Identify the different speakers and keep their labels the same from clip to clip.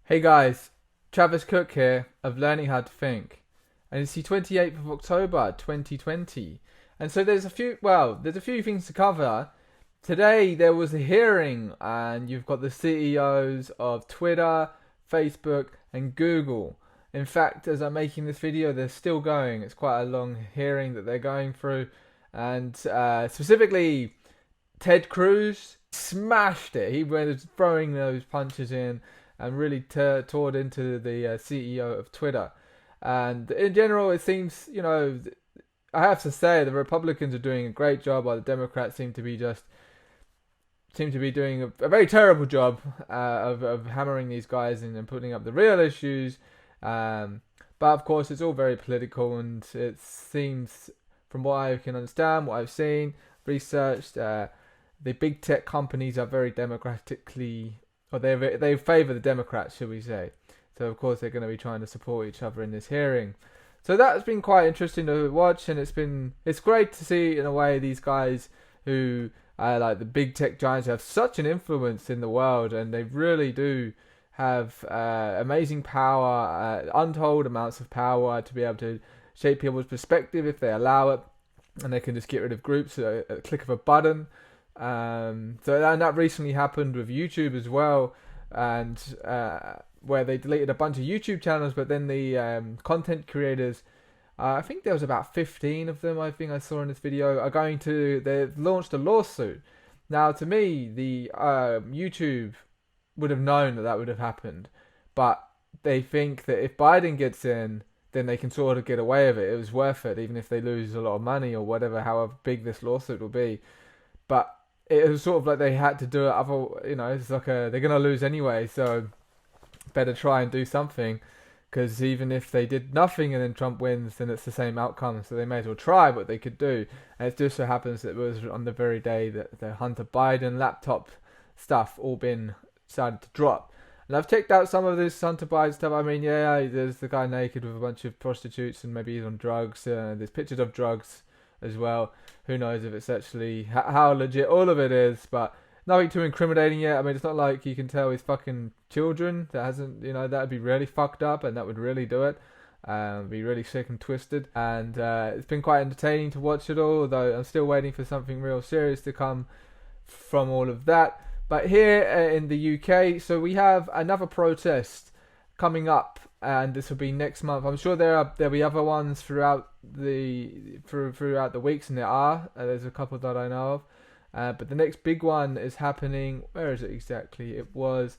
Speaker 1: Hey guys, Travis Cook here of Learning How to Think, and it's the 28th of October 2020. And so there's a few things to cover. Today there was a hearing, and you've got the CEOs of Twitter, Facebook, and Google. In fact, as I'm making this video, they're still going. It's quite a long hearing that they're going through, and specifically Ted Cruz smashed it. He was throwing those punches in and really toured into the CEO of Twitter. And in general, it seems, I have to say the Republicans are doing a great job, while the Democrats seem to be doing a very terrible job of hammering these guys in and putting up the real issues. But of course, it's all very political, and it seems, from what I can understand, what I've seen, researched, the big tech companies are very democratically, or they favour the Democrats, should we say. So of course they're going to be trying to support each other in this hearing. So that's been quite interesting to watch, and it's great to see in a way these guys who are like the big tech giants have such an influence in the world, and they really do have amazing power, untold amounts of power to be able to shape people's perspective if they allow it, and they can just get rid of groups at a click of a button. And that recently happened with YouTube as well, and where they deleted a bunch of YouTube channels, but then the content creators, I think there was about 15 of them, I think I saw in this video, they've launched a lawsuit. Now, to me, the YouTube would have known that would have happened, but they think that if Biden gets in, then they can sort of get away with it. It was worth it, even if they lose a lot of money or whatever, however big this lawsuit will be. But it was sort of like they had to do it. It's like they're gonna lose anyway, so better try and do something. Because even if they did nothing and then Trump wins, then it's the same outcome. So they may as well try what they could do. And it just so happens that it was on the very day that the Hunter Biden laptop stuff all been started to drop. And I've checked out some of this Hunter Biden stuff. I mean, yeah, there's the guy naked with a bunch of prostitutes, and maybe he's on drugs. There's pictures of drugs as well. Who knows if it's actually how legit all of it is, but nothing too incriminating yet. I mean, it's not like you can tell he's fucking children. That hasn't, that'd be really fucked up, and that would really do it. Be really sick and twisted. And it's been quite entertaining to watch it all, though I'm still waiting for something real serious to come from all of that. But here in the UK, so we have another protest coming up, and this will be next month. I'm sure there'll be other ones throughout the weeks, and there are. There's a couple that I know of. But the next big one is happening. Where is it exactly? It was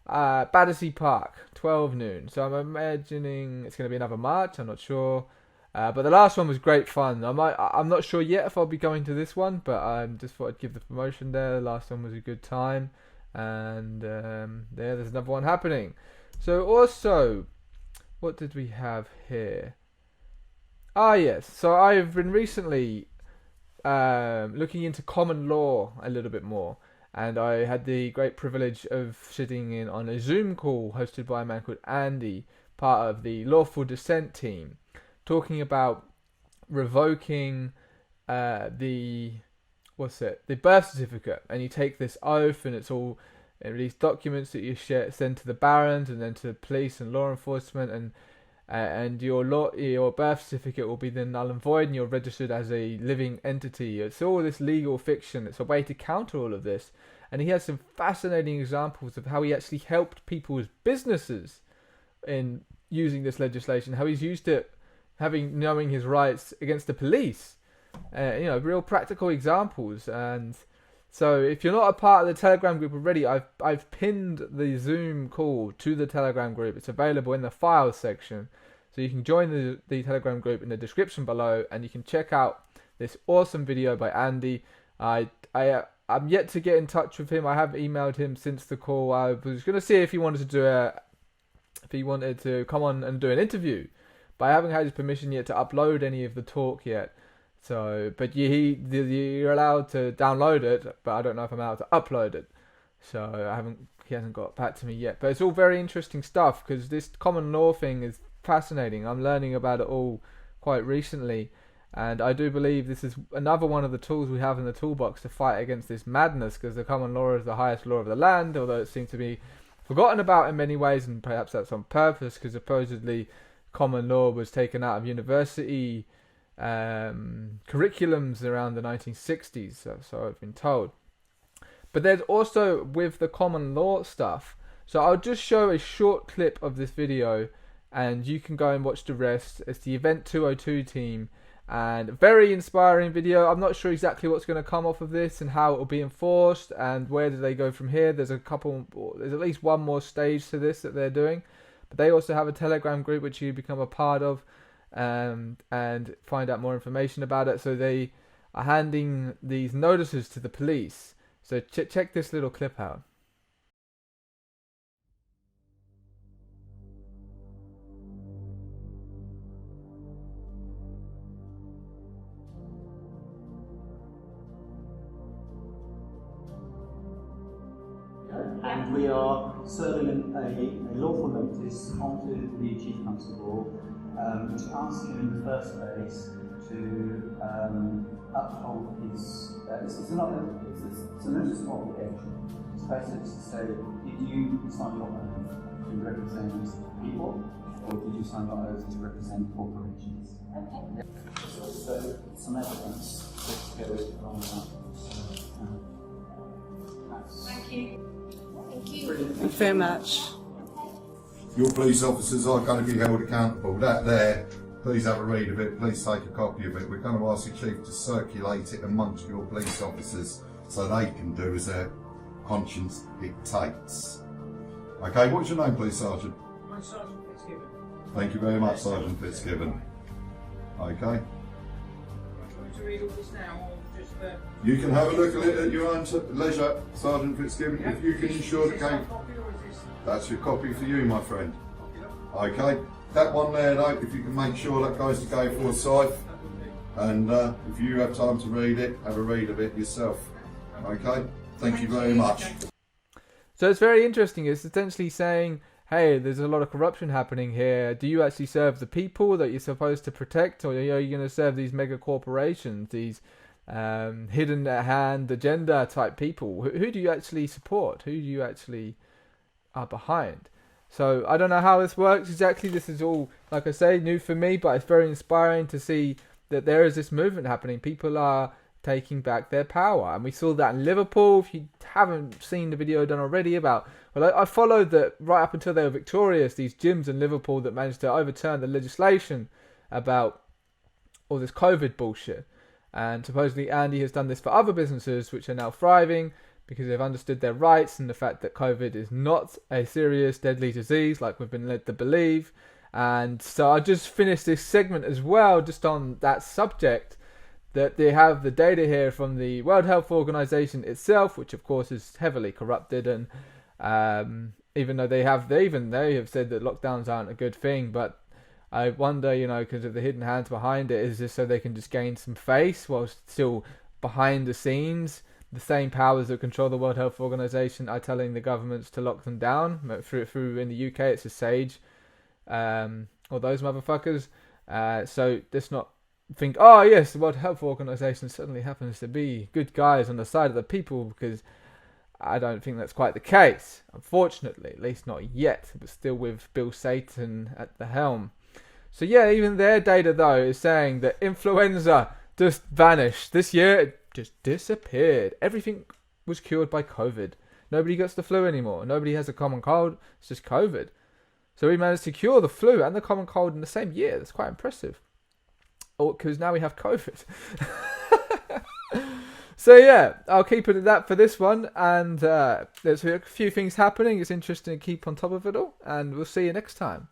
Speaker 1: Battersea Park, 12 noon. So I'm imagining it's going to be another March. I'm not sure. But the last one was great fun. I'm not sure yet if I'll be going to this one, but I just thought I'd give the promotion there. The last one was a good time, and there's another one happening. So also, what did we have here? Yes. So I've been recently looking into common law a little bit more, and I had the great privilege of sitting in on a Zoom call hosted by a man called Andy, part of the Lawful Dissent team, talking about revoking the birth certificate, and you take this oath, and it's all these documents that you send to the barons and then to the police and law enforcement, and your birth certificate will be then null and void, and you're registered as a living entity. It's all this legal fiction. It's a way to counter all of this, and he has some fascinating examples of how he actually helped people's businesses in using this legislation, how he's used it knowing his rights against the police, real practical examples. And so if you're not a part of the Telegram group already, I've pinned the Zoom call to the Telegram group. It's available in the files section, so you can join the Telegram group in the description below, and you can check out this awesome video by Andy. I'm yet to get in touch with him. I have emailed him since the call. I was going to see if he wanted to come on and do an interview, but I haven't had his permission yet to upload any of the talk yet. So, but you're allowed to download it, but I don't know if I'm allowed to upload it. So he hasn't got back to me yet. But it's all very interesting stuff, because this common law thing is fascinating. I'm learning about it all quite recently, and I do believe this is another one of the tools we have in the toolbox to fight against this madness, because the common law is the highest law of the land, although it seems to be forgotten about in many ways, and perhaps that's on purpose, because supposedly common law was taken out of university curriculums around the 1960s, so I've been told. But there's also, with the common law stuff, so I'll just show a short clip of this video and you can go and watch the rest. It's the Event 202 team, and very inspiring video. I'm not sure exactly what's going to come off of this and how it will be enforced and where do they go from here. There's at least one more stage to this that they're doing, but they also have a Telegram group which you become a part of and find out more information about it. So they are handing these notices to the police. So check this little clip out.
Speaker 2: And we are serving a lawful notice onto the Chief Constable, which asks him in the first place to uphold his. It's a notice of obligation. It's basically to say, did you sign your oath to represent people, or did you sign your oath to represent corporations? Okay. So some evidence that goes along with that.
Speaker 3: Thank you. Thank you.
Speaker 2: Brilliant.
Speaker 4: Thank you very much.
Speaker 5: Your police officers are going to be held accountable. That there, please have a read of it, please take a copy of it. We're going to ask the Chief to circulate it amongst your police officers so they can do as their conscience dictates. Okay, what's your name please, Sergeant?
Speaker 6: I'm Sergeant Fitzgibbon.
Speaker 5: Thank you very much, Sergeant Fitzgibbon. Okay.
Speaker 6: Do you want me to read all this now, or just
Speaker 5: You can have a look at it at your own leisure, Sergeant Fitzgibbon, if you can ensure the case. That's your copy for you, my friend. Okay, that one there though, if you can make sure that goes to go forthright, and if you have time to read it, have a read of it yourself. Okay, thank you very much.
Speaker 1: So it's very interesting. It's essentially saying, hey, there's a lot of corruption happening here. Do you actually serve the people that you're supposed to protect, or are you going to serve these mega corporations, these hidden hand agenda type people? Who do you actually support? Who do you actually are behind? So I don't know how this works exactly. This is all, like I say, new for me, but it's very inspiring to see that there is this movement happening. People are taking back their power, and we saw that in Liverpool. If you haven't seen the video done already about, well, I followed that right up until they were victorious, these gyms in Liverpool that managed to overturn the legislation about all this COVID bullshit. And supposedly Andy has done this for other businesses which are now thriving because they've understood their rights and the fact that COVID is not a serious deadly disease like we've been led to believe. And so I just finished this segment as well just on that subject, that they have the data here from the World Health Organization itself, which of course is heavily corrupted, and even though they have said that lockdowns aren't a good thing, but I wonder, because of the hidden hands behind it, is this so they can just gain some face while still behind the scenes the same powers that control the World Health Organization are telling the governments to lock them down? Through in the UK it's a SAGE, or those motherfuckers. So let's not think, oh yes, the World Health Organization suddenly happens to be good guys on the side of the people, because I don't think that's quite the case, unfortunately, at least not yet, but still with Bill Satan at the helm. So yeah, even their data though is saying that influenza just vanished. This year it just disappeared. Everything was cured by COVID. Nobody gets the flu anymore. Nobody has a common cold. It's just COVID. So we managed to cure the flu and the common cold in the same year. That's quite impressive. Because now we have COVID. So yeah, I'll keep it at that for this one. And there's a few things happening. It's interesting to keep on top of it all. And we'll see you next time.